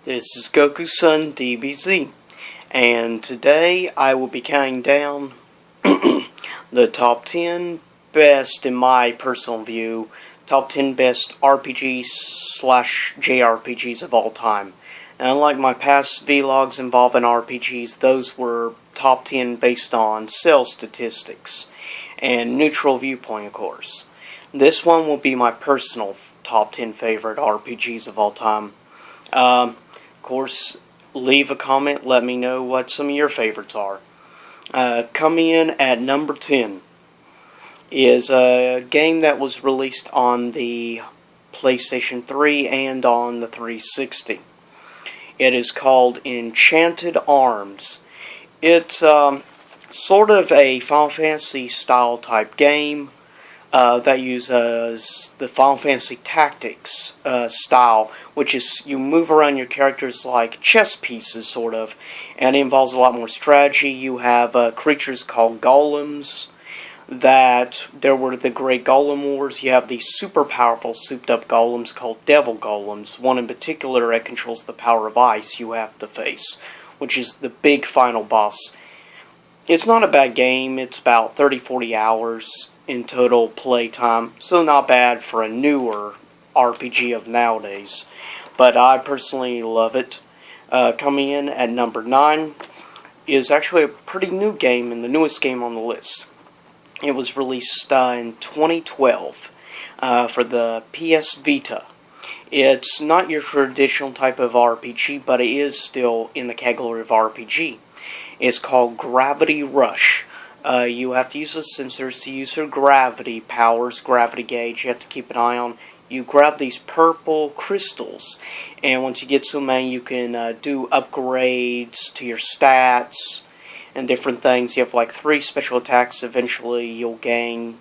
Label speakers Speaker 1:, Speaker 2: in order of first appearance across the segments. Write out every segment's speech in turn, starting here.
Speaker 1: This is Goku's son DBZ, and today I will be counting down the top 10 best, in my personal view, top 10 best RPGs slash jrpgs of all time. And unlike my past vlogs involving RPGs, those were top 10 based on sales statistics and neutral viewpoint, of course. This one will be my personal top 10 favorite RPGs of all time. Of course, leave a comment, let me know what some of your favorites are. Coming in at number 10 is a game that was released on the PlayStation 3 and on the 360. It is called Enchanted Arms. It's sort of a Final Fantasy style type game that uses the Final Fantasy Tactics style, which is you move around your characters like chess pieces, sort of, and it involves a lot more strategy. You have creatures called golems. That there were the Great Golem Wars. You have these super powerful souped up golems called Devil Golems. One in particular that controls the power of ice you have to face, which is the big final boss. It's not a bad game. It's about 30-40 hours in total play time, so not bad for a newer RPG of nowadays. But I personally love it. Coming in at number 9 is actually a pretty new game and the newest game on the list. It was released in 2012 for the PS Vita. It's not your traditional type of RPG, but it is still in the category of RPG. It's called Gravity Rush. You have to use the sensors to use your gravity powers, gravity gauge. You have to keep an eye on. You grab these purple crystals, and once you get so many, you can do upgrades to your stats and different things. You have like 3 special attacks. Eventually you'll gain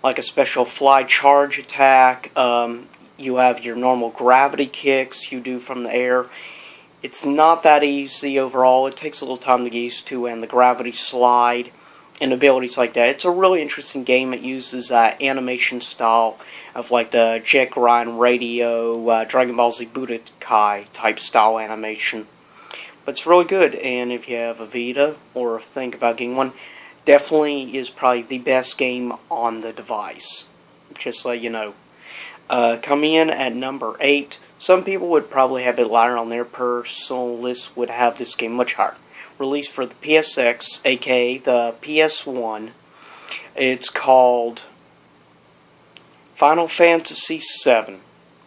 Speaker 1: like a special fly charge attack. You have your normal gravity kicks you do from the air. It's not that easy overall. It takes a little time to get used to, and the gravity slide and abilities like that. It's a really interesting game. It uses animation style of like the Jet Grind Radio, Dragon Ball Z Budokai type style animation. But it's really good, and if you have a Vita or think about getting one, definitely is probably the best game on the device. Just so you know. Coming in at number 8, some people would probably have it higher on their personal list, would have this game much higher. Released for the PSX, aka the PS1. It's called Final Fantasy VII.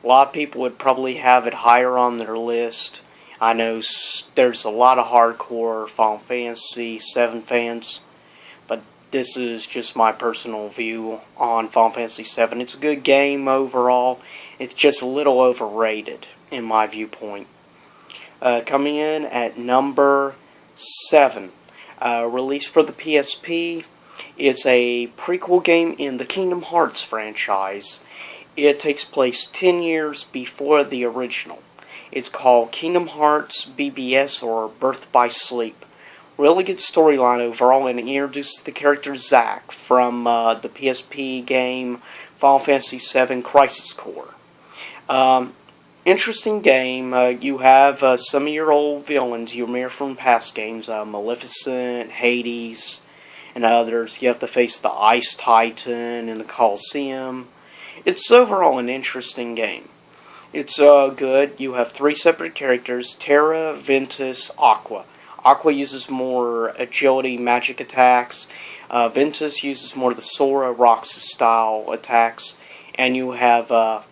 Speaker 1: A lot of people would probably have it higher on their list. I know there's a lot of hardcore Final Fantasy VII fans, but this is just my personal view on Final Fantasy VII. It's a good game overall. It's just a little overrated, in my viewpoint. Coming in at number 7, released for the PSP. It's a prequel game in the Kingdom Hearts franchise. It takes place 10 years before the original. It's called Kingdom Hearts BBS, or Birth by Sleep. Really good storyline overall, and it introduces the character Zack from the PSP game Final Fantasy VII Crisis Core. Interesting game. You have some of your old villains you remember from past games, Maleficent, Hades, and others. You have to face the Ice Titan in the Colosseum. It's overall an interesting game. It's good. You have 3 separate characters: Terra, Ventus, Aqua. Aqua uses more agility, magic attacks. Ventus uses more of the Sora, Roxas style attacks. And you have, of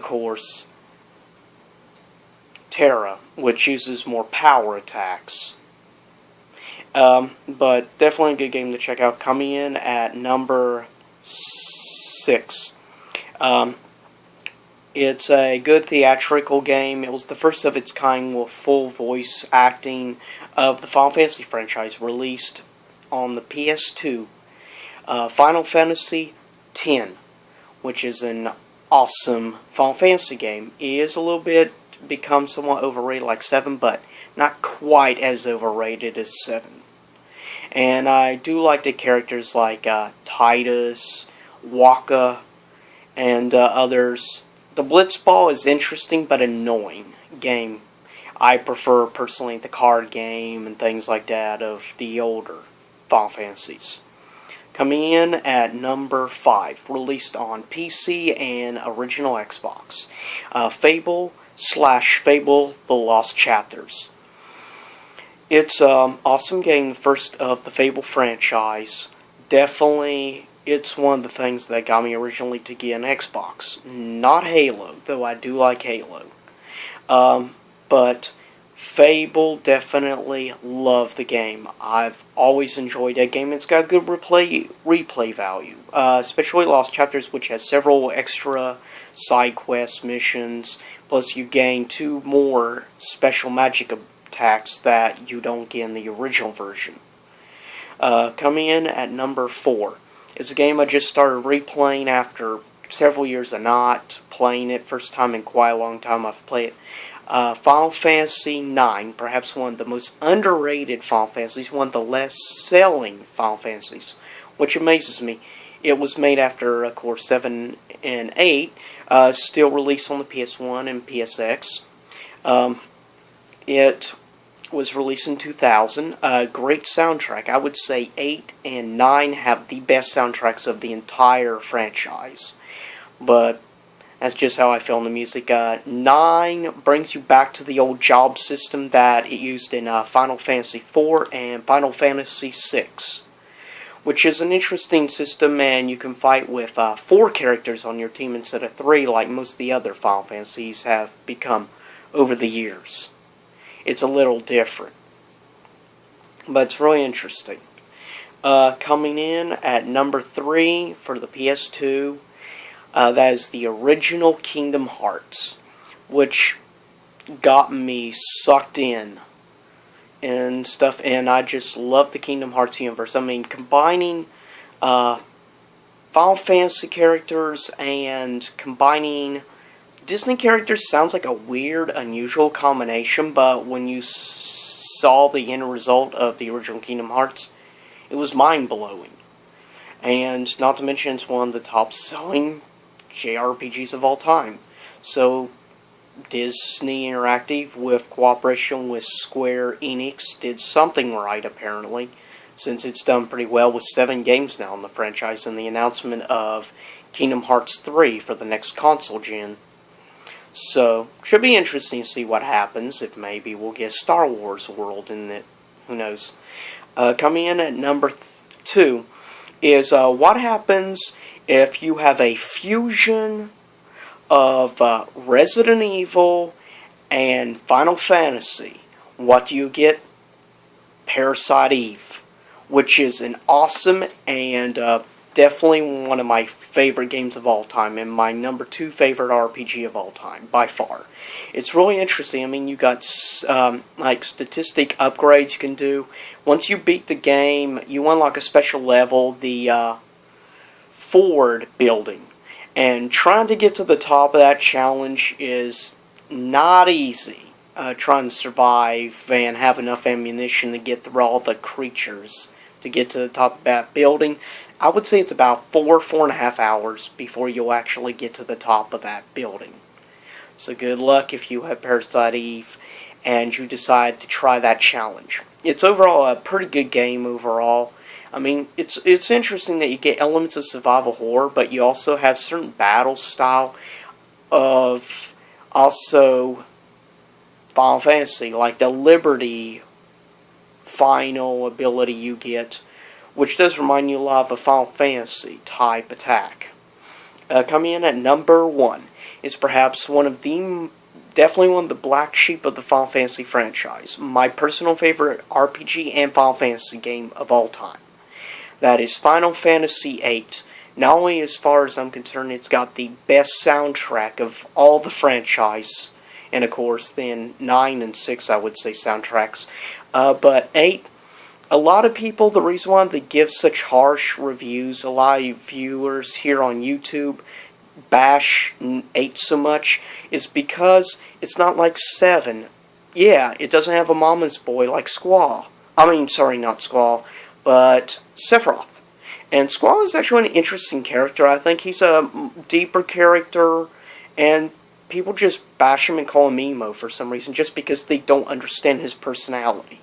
Speaker 1: course, Terra, which uses more power attacks. But definitely a good game to check out. Coming in at number 6. It's a good theatrical game. It was the first of its kind with full voice acting of the Final Fantasy franchise, released on the PS2. Final Fantasy X, which is an awesome Final Fantasy game. It is a little bit become somewhat overrated like 7, but not quite as overrated as 7. And I do like the characters like Titus, Waka, and others. The Blitzball is interesting but annoying game. I prefer, personally, the card game and things like that of the older Final Fantasies. Coming in at number 5, released on PC and original Xbox. Fable/Fable The Lost Chapters. It's an awesome game, the first of the Fable franchise. Definitely, it's one of the things that got me originally to get an Xbox. Not Halo, though I do like Halo. But Fable, definitely love the game. I've always enjoyed that game. It's got good replay value. Especially Lost Chapters, which has several extra side quest missions. Plus you gain 2 more special magic attacks that you don't get in the original version. Coming in at number 4. It's a game I just started replaying after several years of not playing it. First time in quite a long time I've played it. Final Fantasy IX, perhaps one of the most underrated Final Fantasies, one of the less selling Final Fantasies, which amazes me. It was made after, of course, 7 and 8, still released on the PS1 and PSX. It was released in 2000. Great soundtrack. I would say 8 and 9 have the best soundtracks of the entire franchise. But that's just how I feel in the music. 9 brings you back to the old job system that it used in Final Fantasy IV and Final Fantasy VI, which is an interesting system, and you can fight with 4 characters on your team instead of 3, like most of the other Final Fantasies have become over the years. It's a little different, but it's really interesting. Coming in at number 3 for the PS2, that is the original Kingdom Hearts, which got me sucked in and stuff, and I just love the Kingdom Hearts universe. I mean, combining Final Fantasy characters and combining Disney characters sounds like a weird, unusual combination, but when you saw the end result of the original Kingdom Hearts, it was mind-blowing. And not to mention, it's one of the top-selling jrpgs of all time. So Disney Interactive, with cooperation with Square Enix, did something right, apparently, since it's done pretty well with 7 games now in the franchise and the announcement of Kingdom Hearts 3 for the next console gen. So, should be interesting to see what happens, if maybe we'll get a Star Wars world in it. Who knows? Coming in at number 2 is what happens if you have a fusion of Resident Evil and Final Fantasy. What do you get? Parasite Eve, which is an awesome and definitely one of my favorite games of all time, and my number 2 favorite RPG of all time, by far. It's really interesting. I mean, you got like statistic upgrades you can do. Once you beat the game, you unlock a special level, the Ford building. And trying to get to the top of that challenge is not easy. Trying to survive and have enough ammunition to get through all the creatures to get to the top of that building. I would say it's about 4.5 hours before you'll actually get to the top of that building. So good luck if you have Parasite Eve and you decide to try that challenge. It's overall a pretty good game overall. I mean, it's interesting that you get elements of survival horror, but you also have certain battle style of also Final Fantasy, like the Liberty final ability you get, which does remind you a lot of a Final Fantasy type attack. Coming in at number 1 is perhaps definitely one of the black sheep of the Final Fantasy franchise. My personal favorite RPG and Final Fantasy game of all time. That is Final Fantasy VIII. Not only as far as I'm concerned, it's got the best soundtrack of all the franchise, and of course then 9 and 6 I would say soundtracks. But 8, a lot of people, the reason why they give such harsh reviews, a lot of viewers here on YouTube bash 8 so much, is because it's not like 7. Yeah, it doesn't have a mama's boy like Squall. I mean, sorry, not Squall, but Sephiroth. And Squall is actually an interesting character. I think he's a deeper character, and people just bash him and call him emo for some reason, just because they don't understand his personality.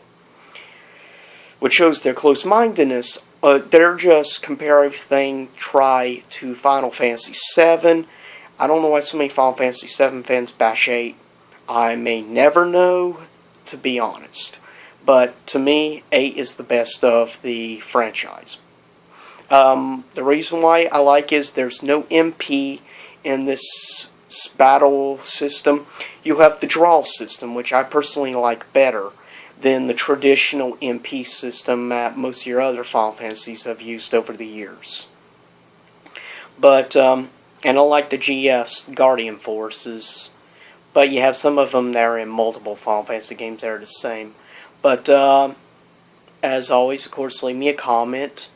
Speaker 1: Which shows their close-mindedness. They're just compare everything, try to Final Fantasy VII. I don't know why so many Final Fantasy VII fans bash 8. I may never know, to be honest. But to me, 8 is the best of the franchise. The reason why I like is there's no MP in this battle system. You have the draw system, which I personally like better than the traditional MP system that most of your other Final Fantasies have used over the years. But, and I like the GFs, Guardian Forces, but you have some of them that are in multiple Final Fantasy games that are the same. But, as always, of course, leave me a comment,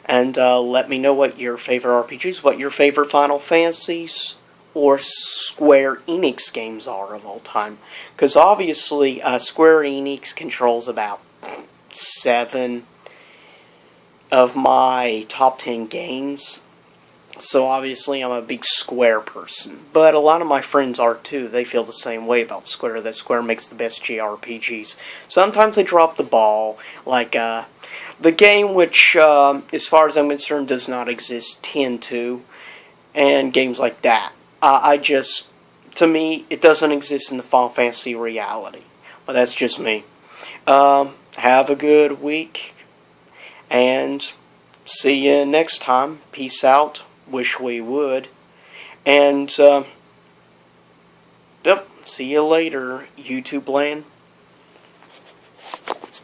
Speaker 1: and let me know what your favorite RPGs, what your favorite Final Fantasies, or Square Enix games are of all time. Because obviously, Square Enix controls about 7 of my top 10 games. So obviously, I'm a big Square person. But a lot of my friends are too. They feel the same way about Square, that Square makes the best jrpgs. Sometimes they drop the ball, like the game which, as far as I'm concerned, does not exist, 10-2, and games like that. To me, it doesn't exist in the Final Fantasy reality. But that's just me. Have a good week, and see you next time. Peace out. Wish we would. And, yep, see you later, YouTube land.